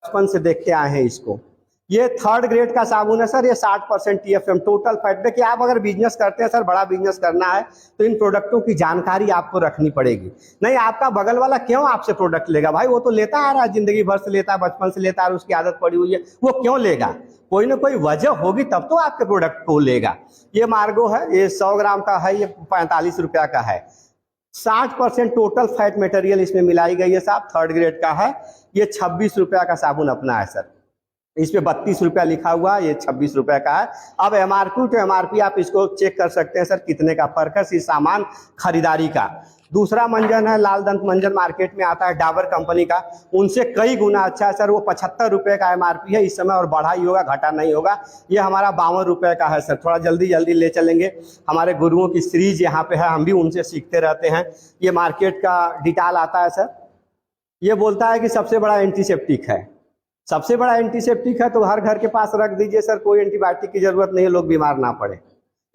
बचपन से देखते आए हैं इसको। ये 3rd ग्रेड का साबुन है सर, ये 60% TFM टोटल फैट। देखिए आप अगर बिजनेस करते हैं सर, बड़ा बिजनेस करना है तो इन प्रोडक्टों की जानकारी आपको रखनी पड़ेगी। नहीं आपका बगल वाला क्यों आपसे प्रोडक्ट लेगा भाई, वो तो लेता आ रहा है, जिंदगी भर से लेता है, बचपन से लेता है, उसकी आदत पड़ी हुई है, वो क्यों लेगा? कोई ना कोई वजह होगी तब तो आपके प्रोडक्ट को लेगा। ये मार्गो है, ये 100 ग्राम का है, ये 45 रुपया का है। 60% टोटल फैट मटेरियल इसमें मिलाई गई है साहब, 3rd ग्रेड का है। ये 26 रुपया का साबुन अपना है सर, इसमें 32 रुपया लिखा हुआ है, ये 26 रुपया का है। अब MRP टू MRP आप इसको चेक कर सकते हैं सर, कितने का फर्क है इस सामान खरीदारी का। दूसरा मंजन है, लाल दंत मंजन मार्केट में आता है डाबर कंपनी का, उनसे कई गुना अच्छा है सर। वो 75 रुपये का MRP है इस समय, और बढ़ा ही होगा, घटा नहीं होगा। ये हमारा 52 रुपये का है सर। थोड़ा जल्दी जल्दी ले चलेंगे, हमारे गुरुओं की सीरीज यहाँ पे है, हम भी उनसे सीखते रहते हैं। ये मार्केट का डिटॉल आता है सर, ये बोलता है कि सबसे बड़ा एंटीसेप्टिक है। सबसे बड़ा एंटीसेप्टिक है तो हर घर के पास रख दीजिए सर, कोई एंटीबायोटिक की जरूरत नहीं है, लोग बीमार ना पड़े।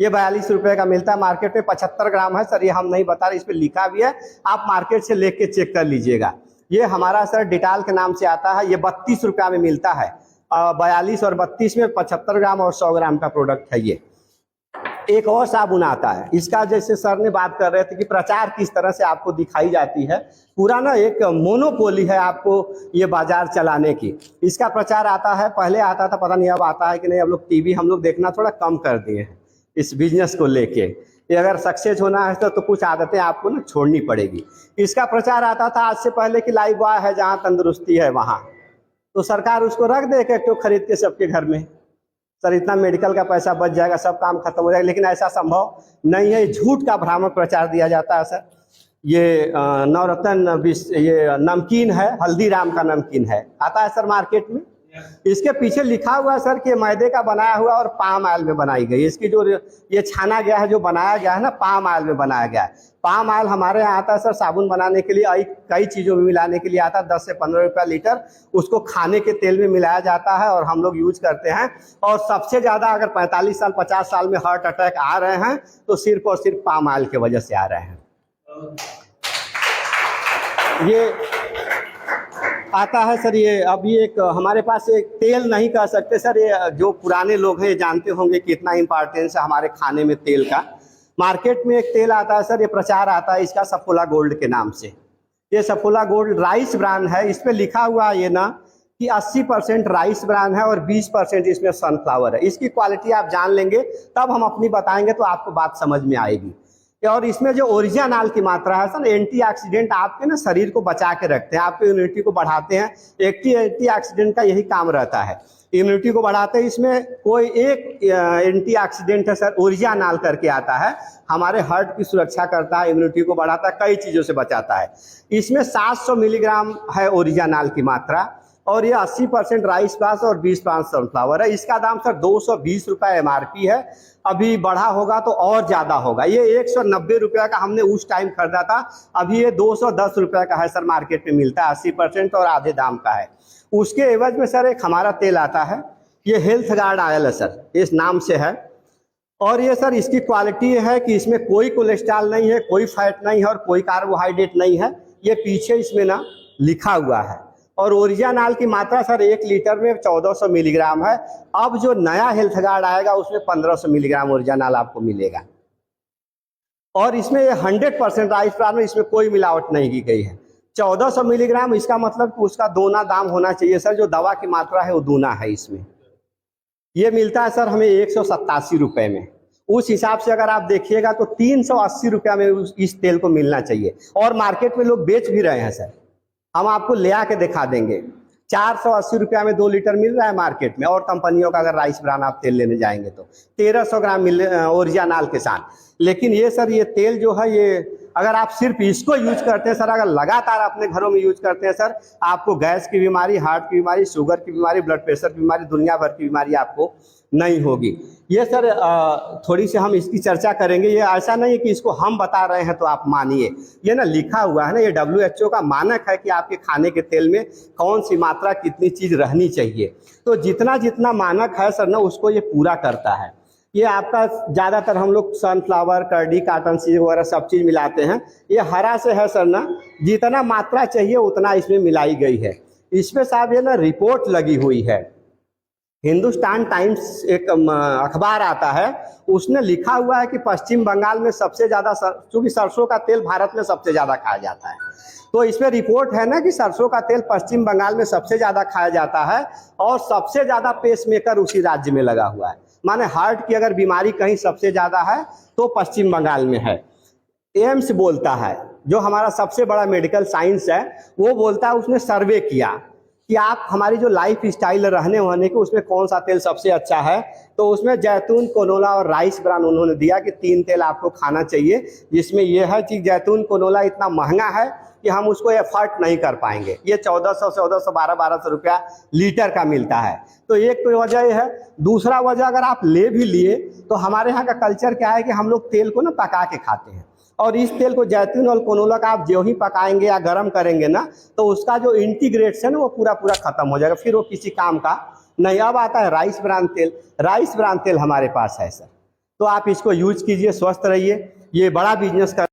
ये 42 रुपये का मिलता है मार्केट में, 75 ग्राम है सर। ये हम नहीं बता रहे, इस पर लिखा भी है, आप मार्केट से लेके चेक कर लीजिएगा। ये हमारा सर डिटॉल के नाम से आता है, ये 32 रुपया में मिलता है। 42 और 32 में 75 ग्राम और 100 ग्राम का प्रोडक्ट है ये। एक और साबुन आता है, इसका जैसे सर ने बात कर रहे थे कि प्रचार किस तरह से आपको दिखाई जाती है, पूरा ना एक मोनोपोली है आपको ये बाजार चलाने की। इसका प्रचार आता है, पहले आता था, पता नहीं अब आता है कि नहीं। अब लोग टीवी हम लोग देखना थोड़ा कम कर दिए हैं इस बिजनेस को लेके। ये अगर सक्सेस होना है तो कुछ आदतें आपको ना छोड़नी पड़ेगी। इसका प्रचार आता था आज से पहले कि लाइफ बॉय है, जहाँ तंदुरुस्ती है वहाँ, तो सरकार उसको रख दे एक तो खरीद के सबके घर में, सर इतना मेडिकल का पैसा बच जाएगा, सब काम खत्म हो जाएगा। लेकिन ऐसा संभव नहीं है, झूठ का भ्रामक प्रचार दिया जाता है सर। ये नवरत्न ये नमकीन है, हल्दीराम का नमकीन है, आता है सर मार्केट में। इसके पीछे लिखा हुआ है सर कि मैदे का बनाया हुआ और पाम ऑयल में बनाई गई। इसकी जो ये छाना गया है, जो बनाया गया है ना, पाम ऑयल में बनाया गया है। पाम ऑयल हमारे यहाँ आता है सर साबुन बनाने के लिए, कई चीज़ों में मिलाने के लिए आता है, 10 से 15 रुपया लीटर। उसको खाने के तेल में मिलाया जाता है और हम लोग यूज करते हैं। और सबसे ज़्यादा अगर 45 साल 50 साल में हार्ट अटैक आ रहे हैं तो सिर्फ और सिर्फ पाम ऑयल की वजह से आ रहे हैं। ये आता है सर, ये अभी एक हमारे पास एक तेल नहीं कह सकते सर, ये जो पुराने लोग हैं ये जानते होंगे कि इतना इम्पोर्टेंस है हमारे खाने में तेल का। मार्केट में एक तेल आता है सर, ये प्रचार आता है इसका सफोला गोल्ड के नाम से। ये सफोला गोल्ड राइस ब्रांड है, इस पे लिखा हुआ है ये ना कि 80% राइस ब्रांड है और 20% इसमें सनफ्लावर है। इसकी क्वालिटी आप जान लेंगे तब हम अपनी बताएंगे तो आपको बात समझ में आएगी। और इसमें जो ओरिजिनल की मात्रा है सर, एंटीऑक्सीडेंट आपके ना शरीर को बचा के रखते हैं, आपकी इम्यूनिटी को बढ़ाते हैं। एंटीऑक्सीडेंट का यही काम रहता है, इम्यूनिटी को बढ़ाते हैं। इसमें कोई एक एंटीऑक्सीडेंट है सर, ओरिजिनल करके आता है, हमारे हार्ट की सुरक्षा करता है, इम्यूनिटी को बढ़ाता है, कई चीज़ों से बचाता है। इसमें 700 मिलीग्राम है ओरिजिनल की मात्रा, और ये 80% राइस ब्रान और 20% सनफ्लावर है। इसका दाम सर 220 रुपये MRP है, अभी बढ़ा होगा तो और ज़्यादा होगा। ये 190 रुपये का हमने उस टाइम खरीदा था, अभी ये 210 रुपये का है सर, मार्केट में मिलता है 80% और आधे दाम का है। उसके एवज में सर एक हमारा तेल आता है, ये हेल्थ गार्ड ऑयल है सर, इस नाम से है। और ये सर इसकी क्वालिटी है कि इसमें कोई कोलेस्ट्रॉल नहीं है, कोई फैट नहीं है और कोई कार्बोहाइड्रेट नहीं है, ये पीछे इसमें ना लिखा हुआ है। और ओरिजिनल की मात्रा सर 1 लीटर में 1400 मिलीग्राम है। अब जो नया हेल्थ गार्ड आएगा उसमें 1500 मिलीग्राम ओरिजिनल आपको मिलेगा। और इसमें 100% राइस ब्रान में इसमें कोई मिलावट नहीं की गई है। 1400 मिलीग्राम, इसका मतलब कि उसका दोना दाम होना चाहिए सर, जो दवा की मात्रा है वो दूना है इसमें। ये मिलता है सर हमें 187 रुपये में। उस हिसाब से अगर आप देखिएगा तो 380 रुपया में इस तेल को मिलना चाहिए। और मार्केट में लोग बेच भी रहे हैं सर, हम आपको ले आके दिखा देंगे। 480 रुपया में 2 लीटर मिल रहा है मार्केट में। और कंपनियों का अगर राइस ब्रान आप तेल लेने जाएंगे तो 1300 ग्राम मिल ओरिजिनल के साथ। लेकिन ये सर ये तेल जो है, ये अगर आप सिर्फ इसको यूज करते हैं सर, अगर लगातार अपने घरों में यूज करते हैं सर, आपको गैस की बीमारी, हार्ट की बीमारी, शुगर की बीमारी, ब्लड प्रेशर की बीमारी, दुनिया भर की बीमारी आपको नहीं होगी। ये सर थोड़ी सी हम इसकी चर्चा करेंगे। ये ऐसा नहीं है कि इसको हम बता रहे हैं तो आप मानिए, ये ना लिखा हुआ है ना, ये WHO का मानक है कि आपके खाने के तेल में कौन सी मात्रा कितनी चीज़ रहनी चाहिए। तो जितना जितना मानक है सर ना, उसको ये पूरा करता है। ये आपका ज़्यादातर हम लोग सनफ्लावर, कर्डी, कॉटन सीड वगैरह सब चीज़ मिलाते हैं। ये हरा से है सर ना, जितना मात्रा चाहिए उतना इसमें मिलाई गई है। इस पे साहब ये ना रिपोर्ट लगी हुई है। हिंदुस्तान टाइम्स एक अखबार आता है, उसने लिखा हुआ है कि पश्चिम बंगाल में सबसे ज़्यादा, चूँकि सरसों का तेल भारत में सबसे ज़्यादा खाया जाता है, तो इसमें रिपोर्ट है ना कि सरसों का तेल पश्चिम बंगाल में सबसे ज़्यादा खाया जाता है और सबसे ज़्यादा पेसमेकर उसी राज्य में लगा हुआ है। माने हार्ट की अगर बीमारी कहीं सबसे ज़्यादा है तो पश्चिम बंगाल में है। एम्स बोलता है, जो हमारा सबसे बड़ा मेडिकल साइंस है, वो बोलता है, उसने सर्वे किया कि आप हमारी जो लाइफ स्टाइल रहने वहने की, उसमें कौन सा तेल सबसे अच्छा है, तो उसमें जैतून, कोनोला और राइस ब्रान उन्होंने दिया कि 3 तेल आपको खाना चाहिए, जिसमें यह है कि जैतून कोनोला इतना महंगा है कि हम उसको एफर्ट नहीं कर पाएंगे। ये 1400 1200 रुपया लीटर का मिलता है। तो एक तो वजह ये है। दूसरा वजह, अगर आप ले भी लिए तो हमारे यहाँ का कल्चर क्या है कि हम लोग तेल को ना पका के खाते हैं, और इस तेल को जैतून और कोनोला का आप जो ही पकाएंगे या गर्म करेंगे ना, तो उसका जो इंटीग्रेशन है वो पूरा खत्म हो जाएगा, फिर वो किसी काम का नहीं। अब आता है राइस ब्रान तेल। राइस ब्रान तेल हमारे पास है सर, तो आप इसको यूज कीजिए, स्वस्थ रहिए। ये बड़ा बिजनेस कर